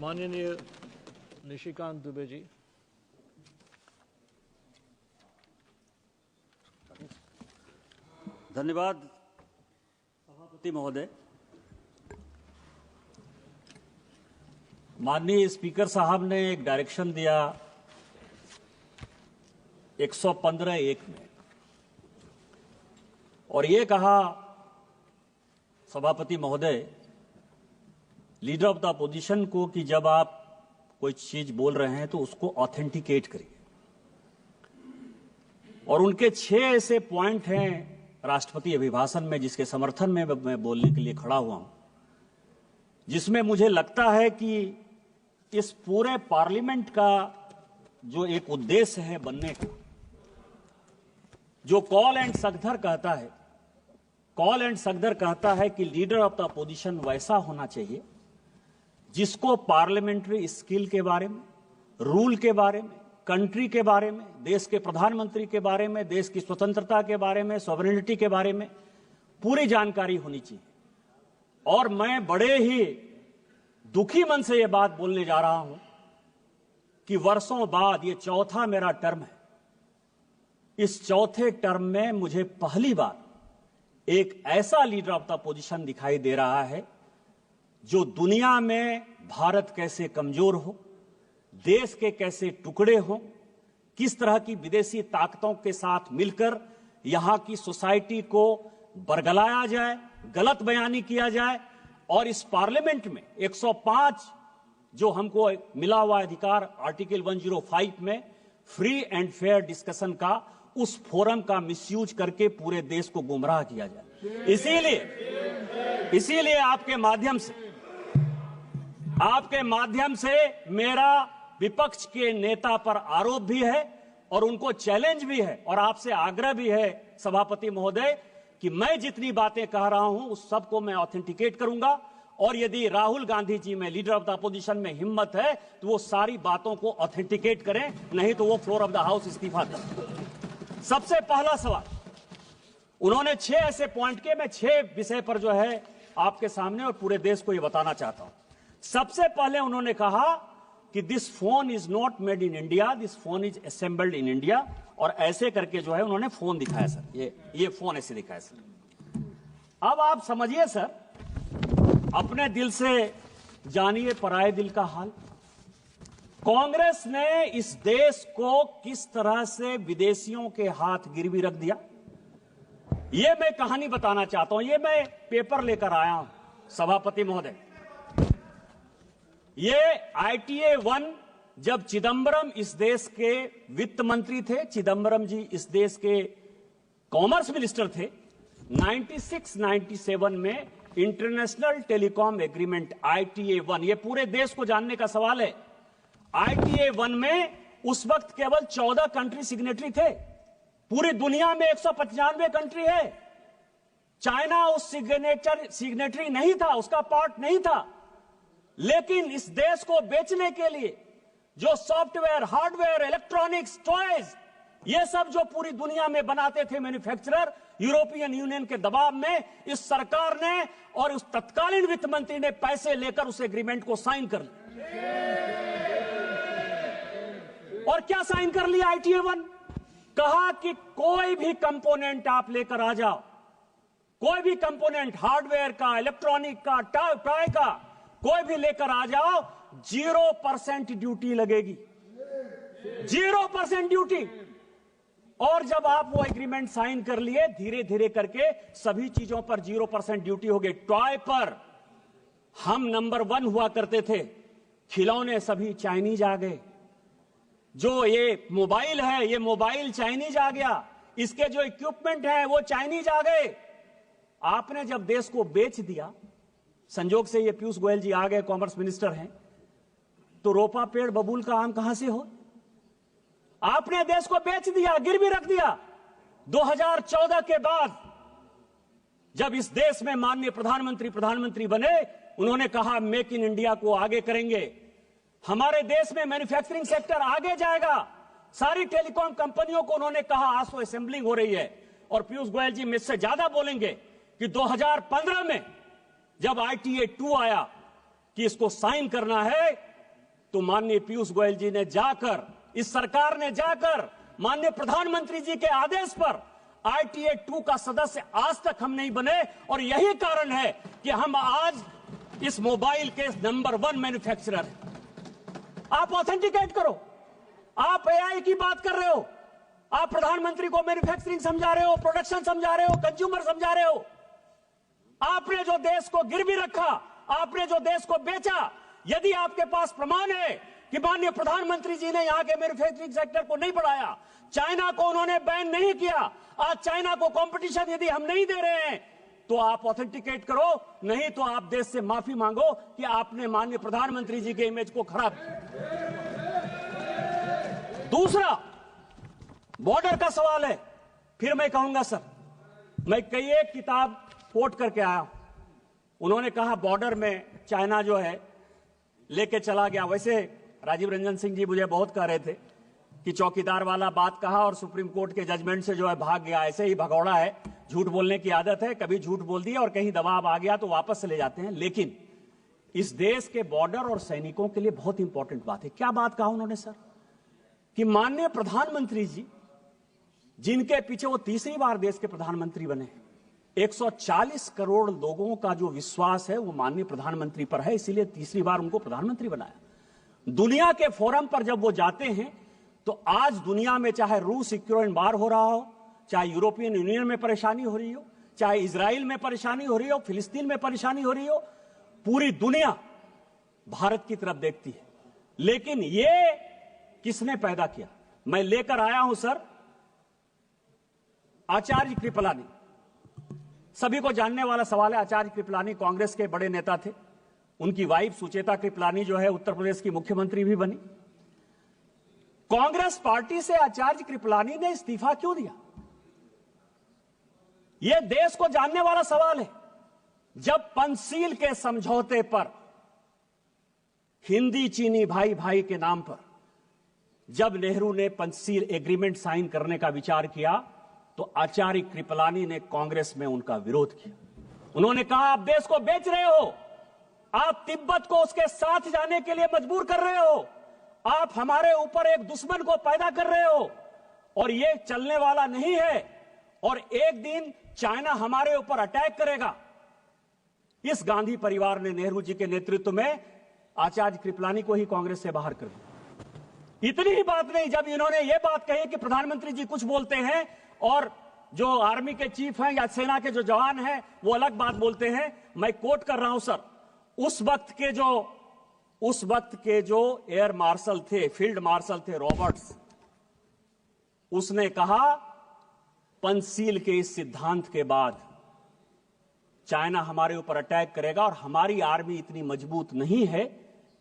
माननीय निशिकांत दुबे जी। धन्यवाद सभापति महोदय। माननीय स्पीकर साहब ने एक डायरेक्शन दिया 115(1) में और ये कहा सभापति महोदय लीडर ऑफ द अपोजिशन को कि जब आप कोई चीज बोल रहे हैं तो उसको ऑथेंटिकेट करिए। और उनके 6 ऐसे पॉइंट हैं राष्ट्रपति अभिभाषण में जिसके समर्थन में मैं बोलने के लिए खड़ा हुआ हूं, जिसमें मुझे लगता है कि इस पूरे पार्लियामेंट का जो एक उद्देश्य है बनने का, जो कॉल एंड सगदर कहता है कि लीडर ऑफ द अपोजिशन वैसा होना चाहिए जिसको पार्लियामेंट्री स्किल के बारे में, रूल के बारे में, कंट्री के बारे में, देश के प्रधानमंत्री के बारे में, देश की स्वतंत्रता के बारे में, सॉवरेनिटी के बारे में पूरी जानकारी होनी चाहिए। और मैं बड़े ही दुखी मन से यह बात बोलने जा रहा हूं कि वर्षों बाद ये चौथा मेरा टर्म है। इस चौथे टर्म में मुझे पहली बार एक ऐसा लीडर ऑफ द अपोजिशन दिखाई दे रहा है जो दुनिया में भारत कैसे कमजोर हो, देश के कैसे टुकड़े हो, किस तरह की विदेशी ताकतों के साथ मिलकर यहां की सोसाइटी को बरगलाया जाए, गलत बयानी किया जाए। और इस पार्लियामेंट में 105 जो हमको मिला हुआ अधिकार आर्टिकल 105 में फ्री एंड फेयर डिस्कशन का, उस फोरम का मिसयूज करके पूरे देश को गुमराह किया जाए। इसीलिए आपके माध्यम से मेरा विपक्ष के नेता पर आरोप भी है और उनको चैलेंज भी है और आपसे आग्रह भी है सभापति महोदय कि मैं जितनी बातें कह रहा हूं उस सबको मैं ऑथेंटिकेट करूंगा। और यदि राहुल गांधी जी में, लीडर ऑफ द अपोजिशन में हिम्मत है तो वो सारी बातों को ऑथेंटिकेट करें, नहीं तो वो फ्लोर ऑफ द हाउस इस्तीफा दें। सबसे पहला सवाल उन्होंने 6 ऐसे पॉइंट के, मैं 6 विषय पर जो है आपके सामने और पूरे देश को ये बताना चाहता हूं। सबसे पहले उन्होंने कहा कि this phone is not made in India, this phone is assembled in India. और ऐसे करके जो है उन्होंने फोन दिखाया सर, ये फोन ऐसे दिखाया सर। अब आप समझिए सर, अपने दिल से जानिए पराये दिल का हाल। कांग्रेस ने इस देश को किस तरह से विदेशियों के हाथ गिरवी रख दिया, ये मैं कहानी बताना चाहता हूं। ये मैं पेपर लेकर आया हूं सभापति महोदय। ये ITA 1 जब चिदंबरम इस देश के वित्त मंत्री थे, चिदंबरम जी इस देश के कॉमर्स मिनिस्टर थे, 96-97 में इंटरनेशनल टेलीकॉम एग्रीमेंट ITA 1, ये पूरे देश को जानने का सवाल है। ITA 1 में उस वक्त केवल 14 कंट्री सिग्नेटरी थे। पूरी दुनिया में 195 कंट्री है। चाइना उस सिग्नेटरी नहीं था, उसका पार्ट नहीं था। लेकिन इस देश को बेचने के लिए जो सॉफ्टवेयर, हार्डवेयर, इलेक्ट्रॉनिक्स, टॉयज, ये सब जो पूरी दुनिया में बनाते थे मैन्युफैक्चरर, यूरोपियन यूनियन के दबाव में इस सरकार ने और उस तत्कालीन वित्त मंत्री ने पैसे लेकर उस एग्रीमेंट को साइन कर लिया। और क्या साइन कर लिया ITA 1? कहा कि कोई भी कंपोनेंट आप लेकर आ जाओ, कोई भी कंपोनेंट हार्डवेयर का, इलेक्ट्रॉनिक का, टॉय का, कोई भी लेकर आ जाओ, 0% ड्यूटी लगेगी, 0% ड्यूटी। और जब आप वो एग्रीमेंट साइन कर लिए, धीरे धीरे करके सभी चीजों पर 0% ड्यूटी हो गई। टॉय पर हम नंबर 1 हुआ करते थे, खिलौने सभी चाइनीज आ गए। जो ये मोबाइल है, ये मोबाइल चाइनीज आ गया, इसके जो इक्विपमेंट है वो चाइनीज आ गए। आपने जब देश को बेच दिया, संजोग से ये पीयूष गोयल जी आ गए, कॉमर्स मिनिस्टर हैं, तो रोपा पेड़ बबूल का आम कहां से हो? आपने देश को बेच दिया, गिरवी रख दिया। 2014 के बाद जब इस देश में माननीय प्रधानमंत्री बने, उन्होंने कहा मेक इन इंडिया को आगे करेंगे, हमारे देश में मैन्युफैक्चरिंग सेक्टर आगे जाएगा। सारी टेलीकॉम कंपनियों को उन्होंने कहा आज तो असेंबलिंग हो रही है। और पीयूष गोयल जी मुझसे ज्यादा बोलेंगे कि 2015 में जब ITA 2 आया कि इसको साइन करना है, तो माननीय पीयूष गोयल जी ने जाकर, इस सरकार ने जाकर माननीय प्रधानमंत्री जी के आदेश पर ITA 2 का सदस्य आज तक हम नहीं बने। और यही कारण है कि हम आज इस मोबाइल के नंबर 1 मैन्युफैक्चरर हैं। आप ऑथेंटिकेट करो। आप AI की बात कर रहे हो, आप प्रधानमंत्री को मैन्युफैक्चरिंग समझा रहे हो, प्रोडक्शन समझा रहे हो, कंज्यूमर समझा रहे हो। आपने जो देश को गिरवी रखा, आपने जो देश को बेचा, यदि आपके पास प्रमाण है कि माननीय प्रधानमंत्री जी ने यहां के मैन्युफैक्चरिंग सेक्टर को नहीं बढ़ाया, चाइना को उन्होंने बैन नहीं किया, आज चाइना को कंपटीशन यदि हम नहीं दे रहे हैं, तो आप ऑथेंटिकेट करो, नहीं तो आप देश से माफी मांगो कि आपने माननीय प्रधानमंत्री जी के इमेज को खराब किया। दूसरा, बॉर्डर का सवाल है। फिर मैं कहूंगा सर, मैं कई एक किताब कोट करके आया। उन्होंने कहा बॉर्डर में चाइना जो है लेके चला गया। वैसे राजीव रंजन सिंह जी मुझे बहुत कह रहे थे कि चौकीदार वाला बात कहा और सुप्रीम कोर्ट के जजमेंट से जो है भाग गया। ऐसे ही भगौड़ा है, झूठ बोलने की आदत है, कभी झूठ बोल दिया और कहीं दबाव आ गया तो वापस से ले जाते हैं। लेकिन इस देश के बॉर्डर और सैनिकों के लिए बहुत इंपॉर्टेंट बात है। क्या बात कहा उन्होंने सर? कि माननीय प्रधानमंत्री जी, जिनके पीछे वो तीसरी बार देश के प्रधानमंत्री बने, 140 करोड़ लोगों का जो विश्वास है वो माननीय प्रधानमंत्री पर है, इसीलिए तीसरी बार उनको प्रधानमंत्री बनाया। दुनिया के फोरम पर जब वो जाते हैं तो आज दुनिया में चाहे रूस सिक्योर एंड बार हो रहा हो, चाहे यूरोपियन यूनियन में परेशानी हो रही हो, चाहे इजराइल में परेशानी हो रही हो, फिलिस्तीन में परेशानी हो रही हो, पूरी दुनिया भारत की तरफ देखती है। लेकिन ये किसने पैदा किया? मैं लेकर आया हूं सर आचार्य कृपलानी। सभी को जानने वाला सवाल है। आचार्य कृपलानी कांग्रेस के बड़े नेता थे। उनकी वाइफ सुचेता कृपलानी जो है उत्तर प्रदेश की मुख्यमंत्री भी बनी। कांग्रेस पार्टी से आचार्य कृपलानी ने इस्तीफा क्यों दिया? यह देश को जानने वाला सवाल है। जब पंचशील के समझौते पर, हिंदी चीनी भाई भाई के नाम पर, जब नेहरू ने पंचशील एग्रीमेंट साइन करने का विचार किया तो आचार्य कृपलानी ने कांग्रेस में उनका विरोध किया। उन्होंने कहा आप देश को बेच रहे हो, आप तिब्बत को उसके साथ जाने के लिए मजबूर कर रहे हो, आप हमारे ऊपर एक दुश्मन को पैदा कर रहे हो और ये चलने वाला नहीं है और एक दिन चाइना हमारे ऊपर अटैक करेगा। इस गांधी परिवार ने नेहरू जी के नेतृत्व में आचार्य कृपलानी को ही कांग्रेस से बाहर कर दिया। इतनी ही बात नहीं, जब इन्होंने ये बात कही कि प्रधानमंत्री जी कुछ बोलते हैं और जो आर्मी के चीफ हैं या सेना के जो जवान हैं वो अलग बात बोलते हैं, मैं कोट कर रहा हूं सर, उस वक्त के जो एयर मार्शल थे, फील्ड मार्शल थे रॉबर्ट्स, उसने कहा पंचशील के इस सिद्धांत के बाद चाइना हमारे ऊपर अटैक करेगा और हमारी आर्मी इतनी मजबूत नहीं है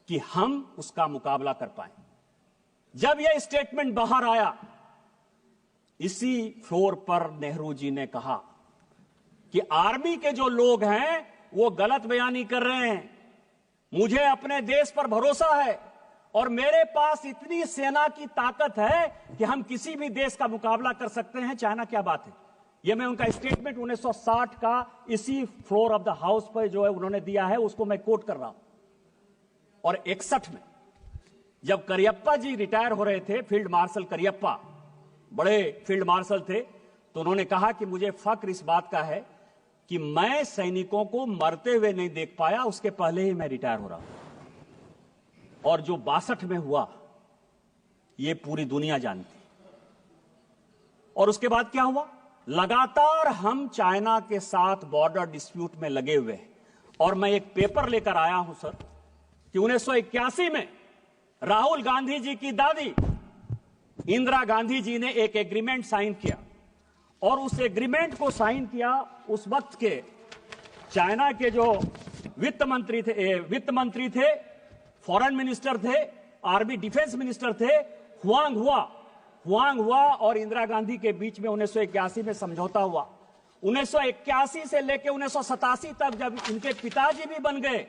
कि हम उसका मुकाबला कर पाए। जब यह स्टेटमेंट बाहर आया, इसी फ्लोर पर नेहरू जी ने कहा कि आर्मी के जो लोग हैं वो गलत बयानी कर रहे हैं, मुझे अपने देश पर भरोसा है और मेरे पास इतनी सेना की ताकत है कि हम किसी भी देश का मुकाबला कर सकते हैं, चाइना क्या बात है। यह मैं उनका स्टेटमेंट 1960 का इसी फ्लोर ऑफ द हाउस पर जो है उन्होंने दिया है, उसको मैं कोट कर रहा हूं। और 61 में जब करियप्पा जी रिटायर हो रहे थे, फील्ड मार्शल करियप्पा बड़े फील्ड मार्शल थे, तो उन्होंने कहा कि मुझे फक्र इस बात का है कि मैं सैनिकों को मरते हुए नहीं देख पाया, उसके पहले ही मैं रिटायर हो रहा हूं। और जो 62 में हुआ ये पूरी दुनिया जानती। और उसके बाद क्या हुआ? लगातार हम चाइना के साथ बॉर्डर डिस्प्यूट में लगे हुए हैं। और मैं एक पेपर लेकर आया हूं सर कि 1981 में राहुल गांधी जी की दादी इंदिरा गांधी जी ने एक एग्रीमेंट साइन किया और उस एग्रीमेंट को साइन किया उस वक्त के चाइना के जो वित्त मंत्री थे, फॉरेन मिनिस्टर थे, आर्मी डिफेंस मिनिस्टर थे, हुआंग हुआ और इंदिरा गांधी के बीच में 1981 में समझौता हुआ। 1981 से लेकर 1987 तक जब इनके पिताजी भी बन गए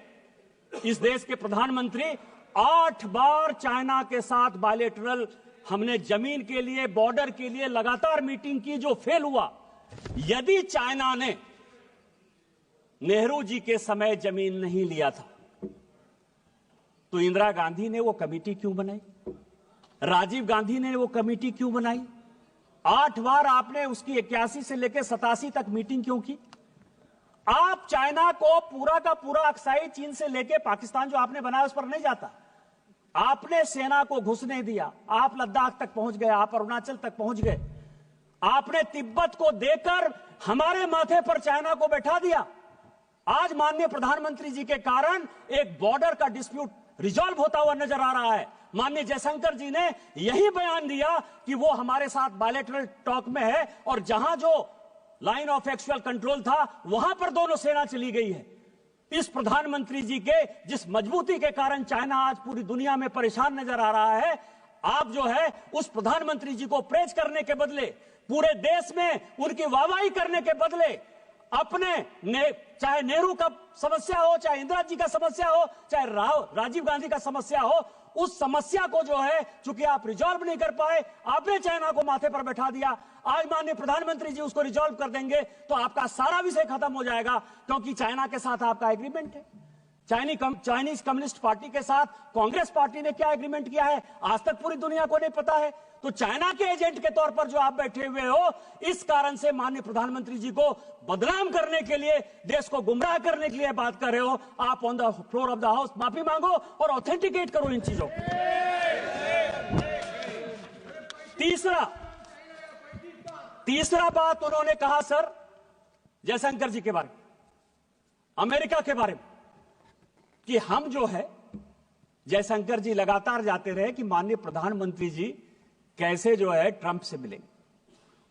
इस देश के प्रधानमंत्री, 8 बार चाइना के साथ बायलैटरल हमने जमीन के लिए, बॉर्डर के लिए लगातार मीटिंग की, जो फेल हुआ। यदि चाइना ने नेहरू जी के समय जमीन नहीं लिया था तो इंदिरा गांधी ने वो कमेटी क्यों बनाई? राजीव गांधी ने वो कमेटी क्यों बनाई? 8 बार आपने उसकी 81 से लेकर 87 तक मीटिंग क्यों की? आप चाइना को पूरा का पूरा अक्साई चीन से लेकर पाकिस्तान जो आपने बनाया उस पर नहीं जाता। आपने सेना को घुसने दिया, आप लद्दाख तक पहुंच गए, आप अरुणाचल तक पहुंच गए, आपने तिब्बत को देकर हमारे माथे पर चाइना को बैठा दिया। आज माननीय प्रधानमंत्री जी के कारण एक बॉर्डर का डिस्प्यूट रिजॉल्व होता हुआ नजर आ रहा है। माननीय जयशंकर जी ने यही बयान दिया कि वो हमारे साथ बायलैटरल टॉक में है और जहां जो लाइन ऑफ एक्चुअल कंट्रोल था वहां पर दोनों सेना चली गई है। इस प्रधानमंत्री जी के जिस मजबूती के कारण चाइना आज पूरी दुनिया में परेशान नजर आ रहा है, आप जो है उस प्रधानमंत्री जी को प्रेज करने के बदले, पूरे देश में उनकी वाहवाही करने के बदले अपने चाहे नेहरू का समस्या हो, चाहे इंदिरा जी का समस्या हो, चाहे राजीव गांधी का समस्या हो, उस समस्या को जो है चूंकि आप रिजॉल्व नहीं कर पाए, आपने चाइना को माथे पर बैठा दिया। आज माननीय प्रधानमंत्री जी उसको रिजॉल्व कर देंगे तो आपका सारा विषय खत्म हो जाएगा, क्योंकि चाइना के साथ आपका एग्रीमेंट है। चाइनीज कम्युनिस्ट पार्टी के साथ कांग्रेस पार्टी ने क्या एग्रीमेंट किया है आज तक पूरी दुनिया को नहीं पता है। तो चाइना के एजेंट के तौर पर जो आप बैठे हुए हो, इस कारण से माननीय प्रधानमंत्री जी को बदनाम करने के लिए, देश को गुमराह करने के लिए बात कर रहे हो। आप on the floor of the house माफी मांगो और ऑथेंटिकेट करो इन चीजों को। तीसरा बात उन्होंने कहा सर जयशंकर जी के बारे में, अमेरिका के बारे में, कि हम जो है, जयशंकर जी लगातार जाते रहे कि माननीय प्रधानमंत्री जी कैसे जो है ट्रंप से मिलेंगे।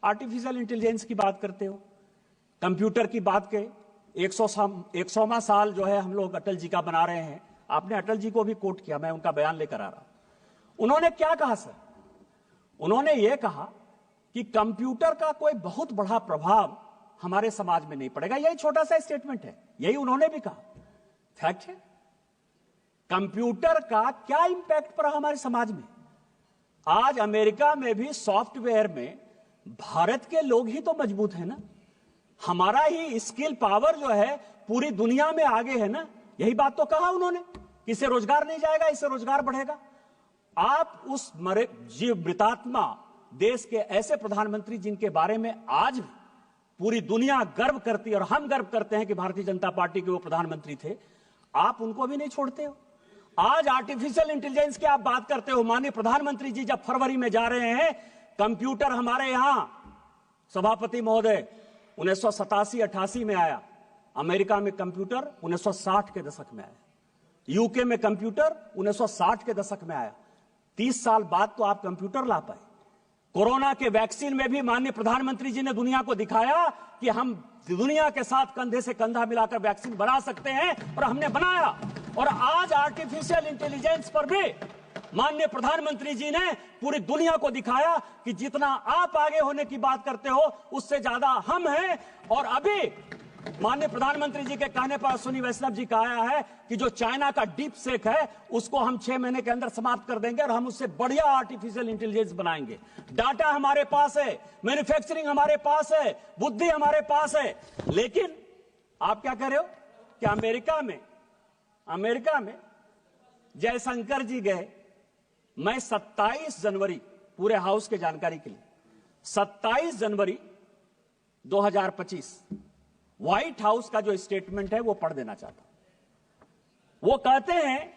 आर्टिफिशियल इंटेलिजेंस की बात करते हो, कंप्यूटर की बात के 100वां साल जो है हम लोग अटल जी का बना रहे हैं। आपने अटल जी को भी कोट किया, मैं उनका बयान लेकर आ रहा हूं। उन्होंने क्या कहा सर? उन्होंने यह कहा कि कंप्यूटर का कोई बहुत बड़ा प्रभाव हमारे समाज में नहीं पड़ेगा। यही छोटा सा स्टेटमेंट है, यही उन्होंने भी कहा। फैक्ट है, कंप्यूटर का क्या इंपैक्ट पड़ा हमारे समाज में। आज अमेरिका में भी सॉफ्टवेयर में भारत के लोग ही तो मजबूत है ना, हमारा ही स्किल पावर जो है पूरी दुनिया में आगे है ना। यही बात तो कहा उन्होंने कि इससे रोजगार नहीं जाएगा, इससे रोजगार बढ़ेगा। आप उस मृतात्मा देश के ऐसे प्रधानमंत्री जिनके बारे में आज भी पूरी दुनिया गर्व करती है और हम गर्व करते हैं कि भारतीय जनता पार्टी के वो प्रधानमंत्री थे, आप उनको भी नहीं छोड़ते हो। आज आर्टिफिशियल इंटेलिजेंस की आप बात करते हो। माननीय प्रधानमंत्री जी जब फरवरी में जा रहे हैं, कंप्यूटर हमारे यहां सभापति महोदय 1987-88 में आया, अमेरिका में कंप्यूटर 1960 के दशक में आया, यूके में कंप्यूटर 1960 के दशक में आया। 30 साल बाद तो आप कंप्यूटर ला पाए। कोरोना के वैक्सीन में भी माननीय प्रधानमंत्री जी ने दुनिया को दिखाया कि हम दुनिया के साथ कंधे से कंधा मिलाकर वैक्सीन बना सकते हैं, और हमने बनाया। और आज आर्टिफिशियल इंटेलिजेंस पर भी माननीय प्रधानमंत्री जी ने पूरी दुनिया को दिखाया कि जितना आप आगे होने की बात करते हो उससे ज्यादा हम हैं। और अभी माननीय प्रधानमंत्री जी के कहने पर अश्विनी वैष्णव जी का आया है कि जो चाइना का डीप सेक है उसको हम 6 महीने के अंदर समाप्त कर देंगे और हम उससे बढ़िया आर्टिफिशियल इंटेलिजेंस बनाएंगे। डाटा हमारे पास है, मैन्युफैक्चरिंग हमारे पास है, बुद्धि हमारे पास है। लेकिन आप क्या कह रहे हो कि अमेरिका में जयशंकर जी गए। मैं 27 जनवरी, पूरे हाउस के जानकारी के लिए, 27 जनवरी 2025 व्हाइट हाउस का जो स्टेटमेंट है वो पढ़ देना चाहता हूं। वो कहते हैं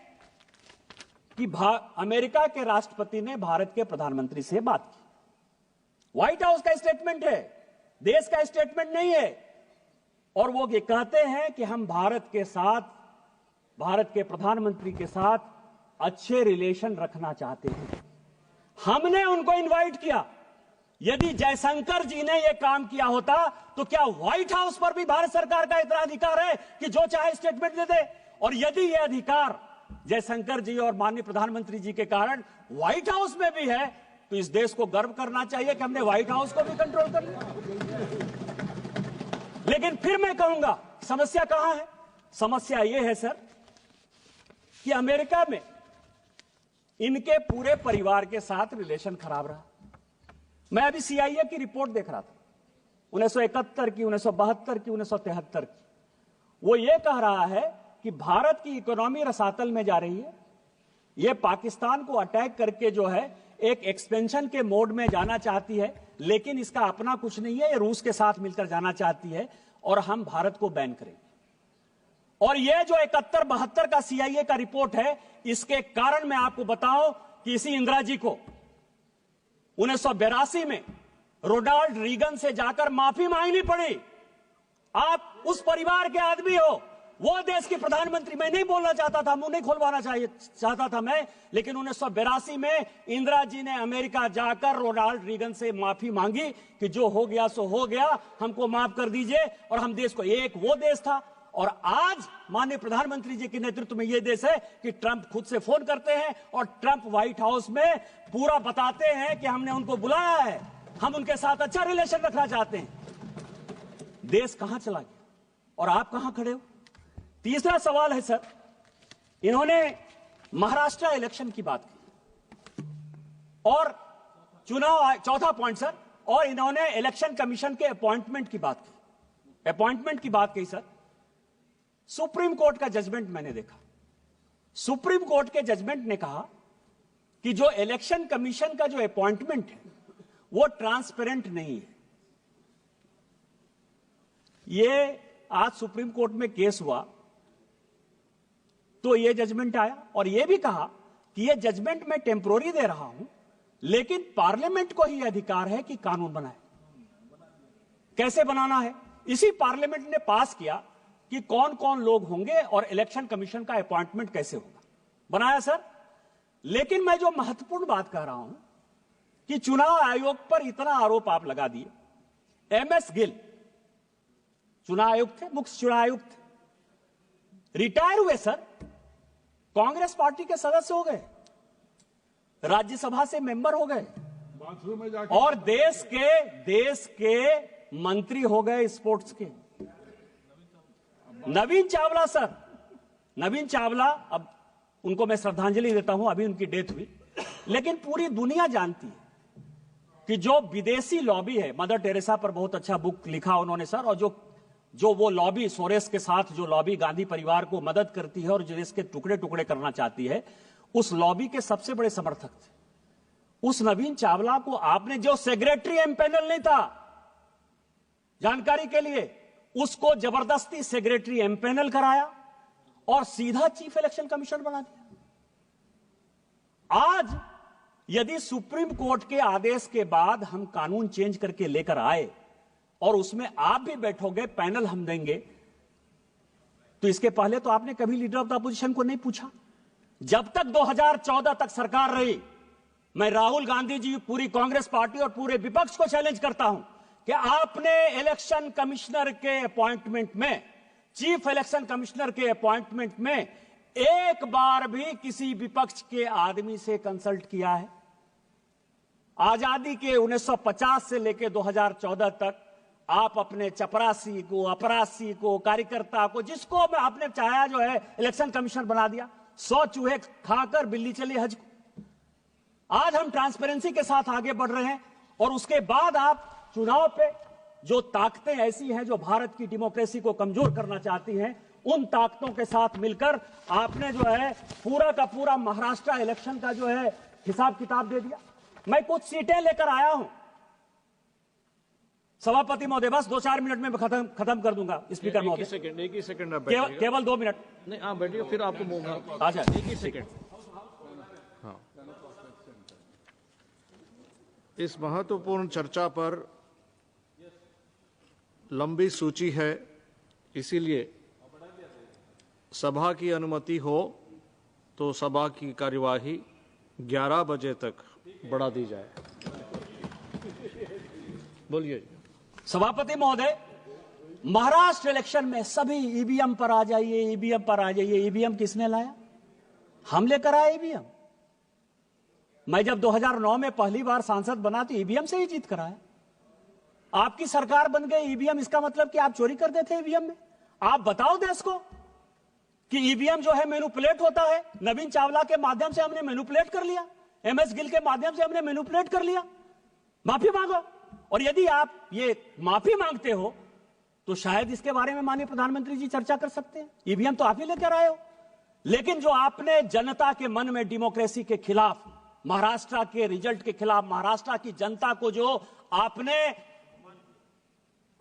कि अमेरिका के राष्ट्रपति ने भारत के प्रधानमंत्री से बात की। व्हाइट हाउस का स्टेटमेंट है, देश का स्टेटमेंट नहीं है। और वो ये कहते हैं कि हम भारत के प्रधानमंत्री के साथ अच्छे रिलेशन रखना चाहते हैं। हमने उनको इनवाइट किया। यदि जयशंकर जी ने यह काम किया होता तो क्या व्हाइट हाउस पर भी भारत सरकार का इतना अधिकार है कि जो चाहे स्टेटमेंट दे दे? और यदि यह अधिकार जयशंकर जी और माननीय प्रधानमंत्री जी के कारण व्हाइट हाउस में भी है, तो इस देश को गर्व करना चाहिए कि हमने व्हाइट हाउस को भी कंट्रोल कर लिया। लेकिन फिर मैं कहूंगा, समस्या कहां है? समस्या यह है सर कि अमेरिका में इनके पूरे परिवार के साथ रिलेशन खराब रहा। मैं अभी CIA की रिपोर्ट देख रहा था, 1971 की, 1972 की, 1973 की। वो ये कह रहा है कि भारत की इकोनॉमी रसातल में जा रही है, ये पाकिस्तान को अटैक करके जो है एक एक्सपेंशन के मोड में जाना चाहती है, लेकिन इसका अपना कुछ नहीं है, ये रूस के साथ मिलकर जाना चाहती है और हम भारत को बैन करेंगे। और ये जो 71-72 का सीआईए का रिपोर्ट है, इसके कारण मैं आपको बताऊं कि इसी इंदिरा जी को 1982 में रोनाल्ड रीगन से जाकर माफी मांगनी पड़ी। आप उस परिवार के आदमी हो, वो देश के प्रधानमंत्री, मैं नहीं बोलना चाहता था, मुंह नहीं खोलवाना चाहता था मैं, लेकिन 1982 में इंदिरा जी ने अमेरिका जाकर रोनाल्ड रीगन से माफी मांगी कि जो हो गया सो हो गया, हमको माफ कर दीजिए। और हम देश को, एक वो देश था और आज माननीय प्रधानमंत्री जी के नेतृत्व में यह देश है कि ट्रंप खुद से फोन करते हैं और ट्रंप व्हाइट हाउस में पूरा बताते हैं कि हमने उनको बुलाया है, हम उनके साथ अच्छा रिलेशन रखना चाहते हैं। देश कहां चला गया और आप कहां खड़े हो? तीसरा सवाल है सर, इन्होंने महाराष्ट्र इलेक्शन की बात की और चुनाव, चौथा पॉइंट सर, और इन्होंने इलेक्शन कमीशन के अपॉइंटमेंट की बात की, अपॉइंटमेंट की बात की सर। सुप्रीम कोर्ट का जजमेंट मैंने देखा, सुप्रीम कोर्ट के जजमेंट ने कहा कि जो इलेक्शन कमीशन का जो अपॉइंटमेंट है वो ट्रांसपेरेंट नहीं है। ये आज सुप्रीम कोर्ट में केस हुआ तो ये जजमेंट आया और ये भी कहा कि ये जजमेंट मैं टेम्पोररी दे रहा हूं, लेकिन पार्लियामेंट को ही अधिकार है कि कानून बनाए। कैसे बनाना है, इसी पार्लियामेंट ने पास किया कि कौन कौन लोग होंगे और इलेक्शन कमीशन का अपॉइंटमेंट कैसे होगा, बनाया सर। लेकिन मैं जो महत्वपूर्ण बात कह रहा हूं कि चुनाव आयोग पर इतना आरोप आप लगा दिए। एमएस गिल चुनाव आयुक्त थे, मुख्य चुनाव आयुक्त थे, रिटायर हुए सर, कांग्रेस पार्टी के सदस्य हो गए, राज्यसभा से मेंबर हो गए और देश के मंत्री हो गए स्पोर्ट्स के। नवीन चावला सर, नवीन चावला, अब उनको मैं श्रद्धांजलि देता हूं, अभी उनकी डेथ हुई, लेकिन पूरी दुनिया जानती है कि जो विदेशी लॉबी है, मदर टेरेसा पर बहुत अच्छा बुक लिखा उन्होंने सर, और जो वो लॉबी सोरेस के साथ जो लॉबी गांधी परिवार को मदद करती है और जो देश के टुकड़े टुकड़े करना चाहती है, उस लॉबी के सबसे बड़े समर्थक थे। उस नवीन चावला को आपने, जो सेक्रेटरी एमपैनल नहीं था, जानकारी के लिए, उसको जबरदस्ती सेक्रेटरी एमपैनल कराया और सीधा चीफ इलेक्शन कमिश्नर बना दिया। आज यदि सुप्रीम कोर्ट के आदेश के बाद हम कानून चेंज करके लेकर आए और उसमें आप भी बैठोगे, पैनल हम देंगे, तो इसके पहले तो आपने कभी लीडर ऑफ द अपोजिशन को नहीं पूछा। जब तक 2014 तक सरकार रही, मैं राहुल गांधी जी, पूरी कांग्रेस पार्टी और पूरे विपक्ष को चैलेंज करता हूं कि आपने इलेक्शन कमिश्नर के अपॉइंटमेंट में, चीफ इलेक्शन कमिश्नर के अपॉइंटमेंट में एक बार भी किसी विपक्ष के आदमी से कंसल्ट किया है? आजादी के 1950 से लेकर 2014 तक आप अपने चपरासी को, अपरासी को, कार्यकर्ता को, जिसको आपने चाहा जो है इलेक्शन कमिश्नर बना दिया। 100 चूहे खाकर बिल्ली चली हज को। आज हम ट्रांसपेरेंसी के साथ आगे बढ़ रहे हैं और उसके बाद आप चुनाव पे जो ताकतें ऐसी हैं जो भारत की डेमोक्रेसी को कमजोर करना चाहती हैं, उन ताकतों के साथ मिलकर आपने जो है पूरा का पूरा महाराष्ट्र इलेक्शन का जो है हिसाब किताब दे दिया। मैं कुछ सीटें लेकर आया हूं सभापति महोदय, बस 2-4 मिनट में खत्म कर दूंगा स्पीकर महोदय। एक ही सेकंड केवल 2 मिनट। नहीं, आप बैठिए, फिर आपको अच्छा, एक ही सेकंड। हाँ, इस महत्वपूर्ण चर्चा पर लंबी सूची है, इसीलिए सभा की अनुमति हो तो सभा की कार्यवाही 11 बजे तक बढ़ा दी जाए। बोलिए। सभापति महोदय, महाराष्ट्र इलेक्शन में सभी ईवीएम पर आ जाइए, ईवीएम पर आ जाइए। ईवीएम किसने लाया? हम लेकर आए ईवीएम। मैं जब 2009 में पहली बार सांसद बना तो ईवीएम से ही जीत कर आया। आपकी सरकार बन गई, ईवीएम, इसका मतलब कि आप चोरी कर देते ईवीएम में? आप बताओ देश को कि ईवीएम जो है मैनिपुलेट होता है। नवीन चावला के माध्यम से हमने मैनिपुलेट कर लिया, एमएस गिल के माध्यम से हमने मैनिपुलेट कर लिया। माफी मांगो, और यदि आप ये माफी मांगते हो तो शायद इसके बारे में माननीय प्रधानमंत्री जी चर्चा कर सकते हैं। ईवीएम तो आप ही लेकर आए हो। लेकिन जो आपने जनता के मन में डेमोक्रेसी के खिलाफ, महाराष्ट्र के रिजल्ट के खिलाफ, महाराष्ट्र की जनता को जो आपने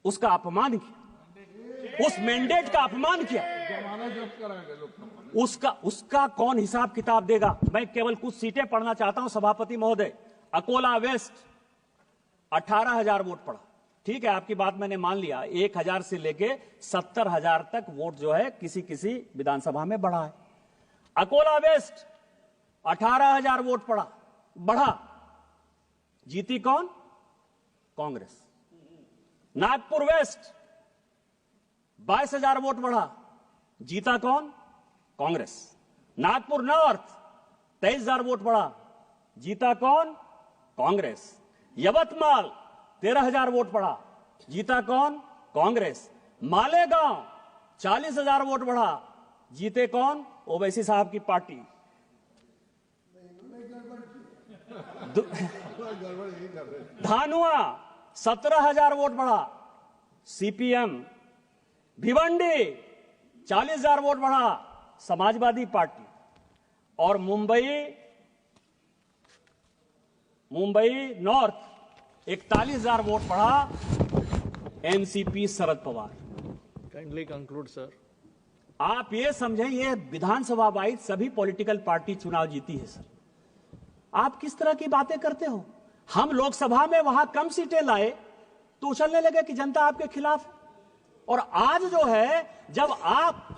उसका अपमान किया, उस मैंडेट का अपमान किया, उसका कौन हिसाब किताब देगा? मैं केवल कुछ सीटें पढ़ना चाहता हूं सभापति महोदय। अकोला वेस्ट 18,000 वोट पड़ा, ठीक है, आपकी बात मैंने मान लिया। 1,000 से लेके 70,000 तक वोट जो है किसी किसी विधानसभा में बढ़ा है। अकोला वेस्ट 18,000 वोट बढ़ा, जीती कौन? कांग्रेस। नागपुर वेस्ट 22,000 वोट बढ़ा, जीता कौन? कांग्रेस। नागपुर नॉर्थ 23,000 वोट बढ़ा, जीता कौन? कांग्रेस। यवतमाल 13,000 वोट बढ़ा, जीता कौन? कांग्रेस। मालेगांव 40,000 वोट बढ़ा, जीते कौन? ओवैसी साहब की पार्टी। धानुआ 17,000 वोट बढ़ा, सीपीएम। भिवंडी 40,000 वोट बढ़ा, समाजवादी पार्टी। और मुंबई नॉर्थ 41,000 वोट बढ़ा, NCP Sharad Pawar. Kindly conclude sir. आप ये समझें, ये विधानसभा वाइज सभी पॉलिटिकल पार्टी चुनाव जीती है सर। आप किस तरह की बातें करते हो? हम लोकसभा में वहां कम सीटें लाए तो उछलने लगे कि जनता आपके खिलाफ। और आज जो है,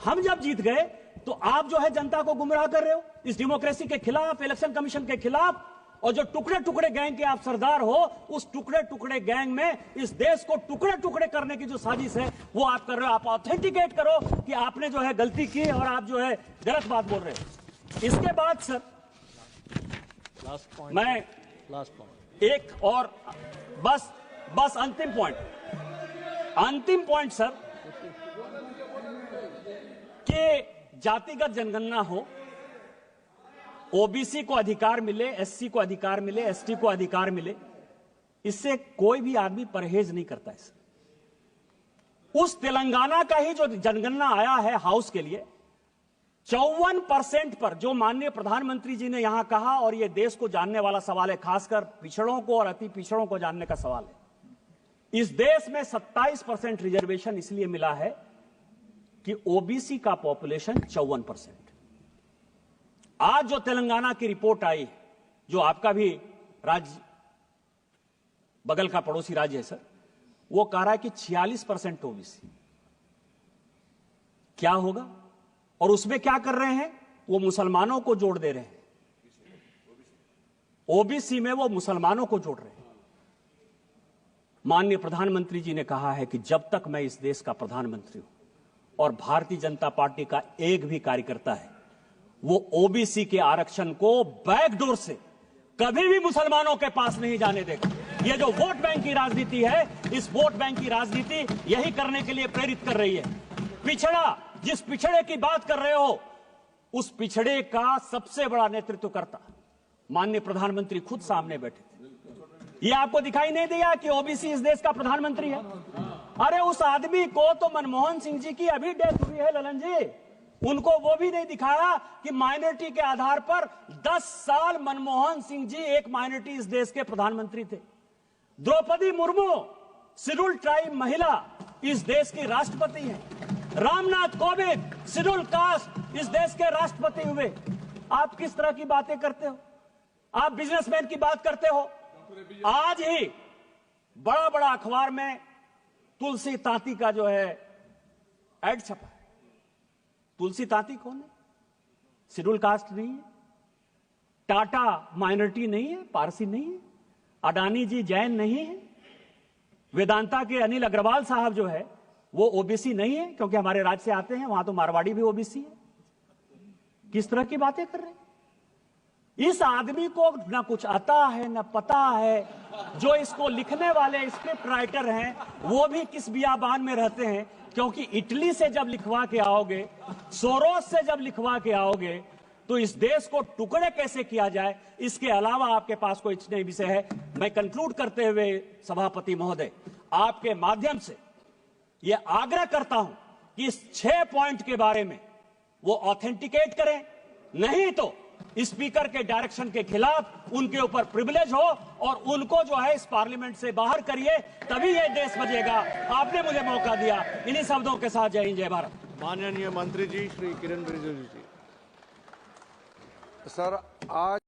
हम जब जीत गए तो आप जो है जनता को गुमराह कर रहे हो इस डेमोक्रेसी के खिलाफ, इलेक्शन कमीशन के खिलाफ। और जो टुकड़े टुकड़े गैंग के आप सरदार हो, उस टुकड़े टुकड़े गैंग में इस देश को टुकड़े टुकड़े करने की जो साजिश है वो आप कर रहे हो। आप ऑथेंटिकेट करो कि आपने जो है गलती की और आप जो है गलत बात बोल रहे हो। इसके बाद सर लास्ट पॉइंट एक और बस अंतिम पॉइंट सर, कि जातिगत जनगणना हो, ओबीसी को अधिकार मिले, एससी को अधिकार मिले, एसटी को अधिकार मिले, इससे कोई भी आदमी परहेज नहीं करता है। उस तेलंगाना का ही जो जनगणना आया है हाउस के लिए, 54% पर जो माननीय प्रधानमंत्री जी ने यहां कहा, और यह देश को जानने वाला सवाल है, खासकर पिछड़ों को और अति पिछड़ों को जानने का सवाल है। इस देश में 27% रिजर्वेशन इसलिए मिला है कि ओबीसी का पॉपुलेशन 54%। आज जो तेलंगाना की रिपोर्ट आई, जो आपका भी राज्य बगल का पड़ोसी राज्य है सर, वो कह रहा है कि 46% ओबीसी। क्या होगा? और उसमें क्या कर रहे हैं? वो मुसलमानों को जोड़ दे रहे हैं। ओबीसी में वो मुसलमानों को जोड़ रहे हैं। माननीय प्रधानमंत्री जी ने कहा है कि जब तक मैं इस देश का प्रधानमंत्री हूं और भारतीय जनता पार्टी का एक भी कार्यकर्ता है, वो ओबीसी के आरक्षण को बैकडोर से कभी भी मुसलमानों के पास नहीं जाने देगा। ये जो वोट बैंक की राजनीति है, इस वोट बैंक की राजनीति यही करने के लिए प्रेरित कर रही है। पिछड़ा, जिस पिछड़े की बात कर रहे हो, उस पिछड़े का सबसे बड़ा नेतृत्व करता माननीय प्रधानमंत्री खुद सामने बैठे थे। ये आपको दिखाई नहीं दिया कि ओबीसी इस देश का प्रधानमंत्री है? अरे उस आदमी को तो मनमोहन सिंह जी की अभी डेथ हुई है ललन जी, उनको वो भी नहीं दिखाया कि माइनॉरिटी के आधार पर 10 साल मनमोहन सिंह जी एक माइनॉरिटी इस देश के प्रधानमंत्री थे। द्रौपदी मुर्मू शेड्यूल ट्राइब महिला इस देश की राष्ट्रपति हैं। रामनाथ कोविंद शेड्यूल कास्ट इस देश के राष्ट्रपति हुए। आप किस तरह की बातें करते हो? आप बिजनेसमैन की बात करते हो। आज ही बड़ा बड़ा अखबार में तुलसी तांती का जो है एड छपा है। तुलसी तांती कौन है? शेड्यूल कास्ट नहीं है, टाटा माइनॉरिटी नहीं है, पारसी नहीं है, अडानी जी जैन नहीं है, वेदांता के अनिल अग्रवाल साहब जो है वो ओबीसी नहीं है, क्योंकि हमारे राज्य से आते हैं, वहां तो मारवाड़ी भी ओबीसी है। किस तरह की बातें कर रहे हैं? इस आदमी को ना कुछ आता है ना पता है। जो इसको लिखने वाले स्क्रिप्ट राइटर हैं वो भी किस बियाबान में रहते हैं, क्योंकि इटली से जब लिखवा के आओगे, सोरोस से जब लिखवा के आओगे, तो इस देश को टुकड़े कैसे किया जाए, इसके अलावा आपके पास कोई नहीं विषय है। मैं कंक्लूड करते हुए सभापति महोदय, आपके माध्यम से यह आग्रह करता हूं कि इस 6 पॉइंट के बारे में वो ऑथेंटिकेट करें, नहीं तो स्पीकर के डायरेक्शन के खिलाफ उनके ऊपर प्रिविलेज हो और उनको जो है इस पार्लियामेंट से बाहर करिए, तभी ये देश बचेगा। आपने मुझे मौका दिया। इन्हीं शब्दों के साथ जय हिंद जय भारत। माननीय मंत्री जी श्री किरण रिजिजू जी। सर, आज